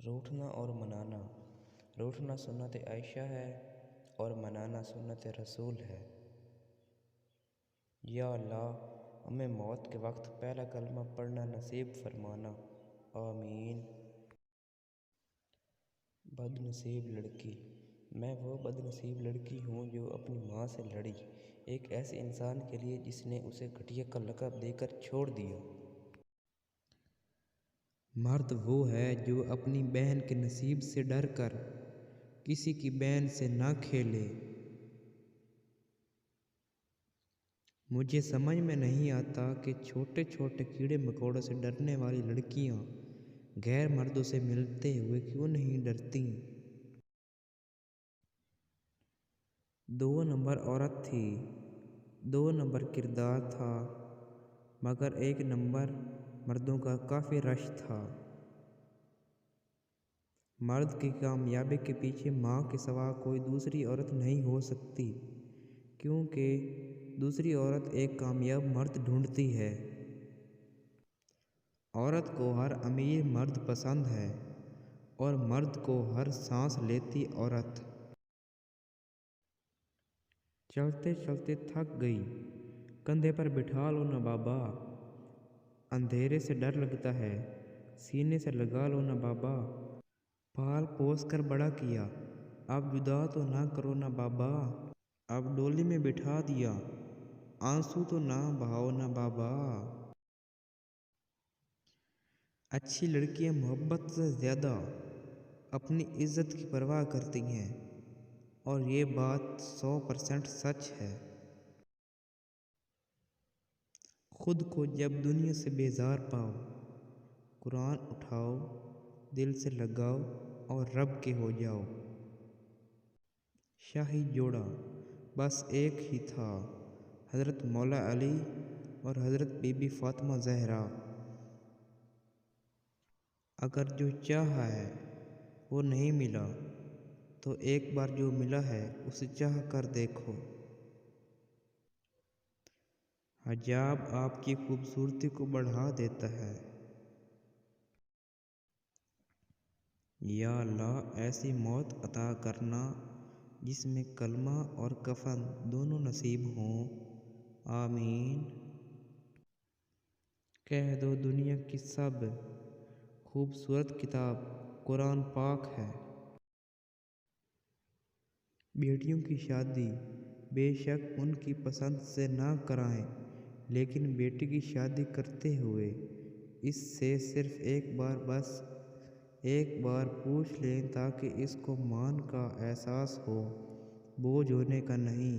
روٹھنا اور منانا۔ روٹھنا سنت عائشہ ہے اور منانا سنت رسول ہے۔ یا اللہ ہمیں موت کے وقت پہلا کلمہ پڑھنا نصیب فرمانا، آمین۔ بد نصیب لڑکی۔ میں وہ بد نصیب لڑکی ہوں جو اپنی ماں سے لڑی، ایک ایسے انسان کے لیے جس نے اسے گھٹیا کا لقب دے کر چھوڑ دیا۔ مرد وہ ہے جو اپنی بہن کے نصیب سے ڈر کر کسی کی بہن سے نہ کھیلے۔ مجھے سمجھ میں نہیں آتا کہ چھوٹے چھوٹے کیڑے مکوڑوں سے ڈرنے والی لڑکیاں غیر مردوں سے ملتے ہوئے کیوں نہیں ڈرتیں۔ 2 نمبر عورت تھی، 2 نمبر کردار تھا، مگر 1 نمبر مردوں کا کافی رش تھا۔ مرد کی کامیابی کے پیچھے ماں کے سوا کوئی دوسری عورت نہیں ہو سکتی، کیونکہ دوسری عورت ایک کامیاب مرد ڈھونڈتی ہے۔ عورت کو ہر امیر مرد پسند ہے اور مرد کو ہر سانس لیتی عورت۔ چلتے چلتے تھک گئی، کندھے پر بٹھا لو نا بابا، اندھیرے سے ڈر لگتا ہے، سینے سے لگا لو نا بابا، پال پوس کر بڑا کیا، اب جدا تو نہ کرو نا بابا، اب ڈولی میں بٹھا دیا، آنسو تو نہ بہاؤ نا بابا۔ اچھی لڑکیاں محبت سے زیادہ اپنی عزت کی پرواہ کرتی ہیں، اور یہ بات 100% سچ ہے۔ خود کو جب دنیا سے بیزار پاؤ، قرآن اٹھاؤ، دل سے لگاؤ اور رب کے ہو جاؤ۔ شاہی جوڑا بس ایک ہی تھا، حضرت مولا علی اور حضرت بی بی فاطمہ زہرا۔ اگر جو چاہا ہے وہ نہیں ملا تو ایک بار جو ملا ہے اسے چاہ کر دیکھو۔ حجاب آپ کی خوبصورتی کو بڑھا دیتا ہے۔ یا اللہ ایسی موت عطا کرنا جس میں کلمہ اور کفن دونوں نصیب ہوں، آمین۔ کہہ دو دنیا کی سب خوبصورت کتاب قرآن پاک ہے۔ بیٹیوں کی شادی بے شک ان کی پسند سے نہ کرائیں، لیکن بیٹی کی شادی کرتے ہوئے اس سے صرف بس ایک بار پوچھ لیں تاکہ اس کو مان کا احساس ہو، بوجھ ہونے کا نہیں۔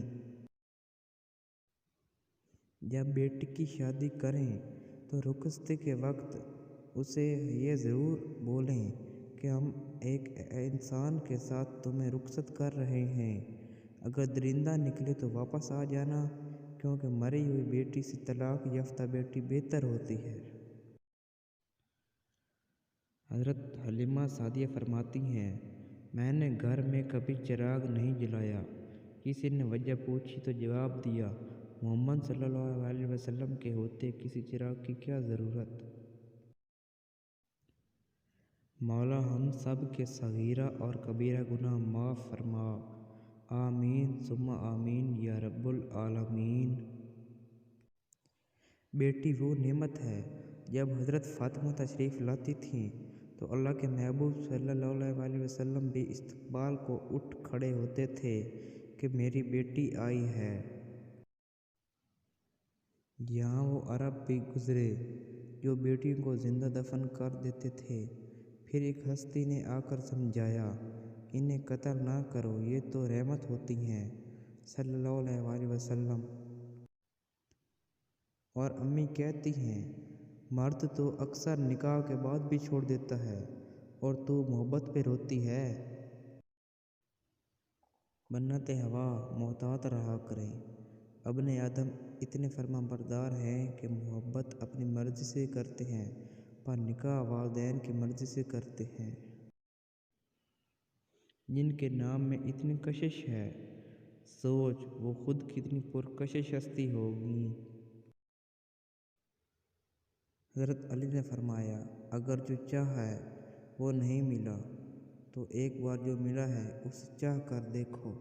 جب بیٹی کی شادی کریں تو رخصتی کے وقت اسے یہ ضرور بولیں کہ ہم ایک انسان کے ساتھ تمہیں رخصت کر رہے ہیں، اگر درندہ نکلے تو واپس آ جانا، کیونکہ مری ہوئی بیٹی سے طلاق یافتہ بیٹی بہتر ہوتی ہے۔ حضرت حلیمہ سعدیہ فرماتی ہیں، میں نے گھر میں کبھی چراغ نہیں جلایا، کسی نے وجہ پوچھی تو جواب دیا، محمد صلی اللہ علیہ وسلم کے ہوتے کسی چراغ کی کیا ضرورت۔ مولا ہم سب کے صغیرہ اور کبیرہ گناہ معاف فرما، آمین ثم آمین یا رب العالمین۔ بیٹی وہ نعمت ہے۔ جب حضرت فاطمہ تشریف لاتی تھیں تو اللہ کے محبوب صلی اللہ علیہ وسلم بھی استقبال کو اٹھ کھڑے ہوتے تھے کہ میری بیٹی آئی ہے۔ یہاں وہ عرب بھی گزرے جو بیٹیوں کو زندہ دفن کر دیتے تھے، پھر ایک ہستی نے آ کر سمجھایا، انہیں قتل نہ کرو، یہ تو رحمت ہوتی ہیں، صلی اللہ علیہ وسلم۔ اور امی کہتی ہیں، مرد تو اکثر نکاح کے بعد بھی چھوڑ دیتا ہے اور تو محبت پہ روتی ہے۔ بنت ہوا محتاط رہا کریں، ابن آدم اتنے فرما بردار ہیں کہ محبت اپنی مرضی سے کرتے ہیں پر نکاح والدین کی مرضی سے کرتے ہیں۔ جن کے نام میں اتنی کشش ہے، سوچ وہ خود کتنی پرکشش ہستی ہوگی۔ حضرت علی نے فرمایا، اگر جو چاہا ہے وہ نہیں ملا تو ایک بار جو ملا ہے اسے چاہ کر دیکھو۔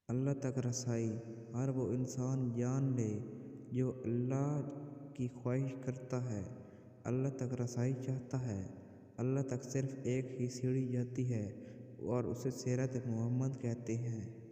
اللہ تک رسائی ہر وہ انسان جان لے جو اللہ کی خواہش کرتا ہے، اللہ تک رسائی چاہتا ہے۔ اللہ تک صرف ایک ہی سیڑھی جاتی ہے اور اسے سیرت محمد کہتے ہیں۔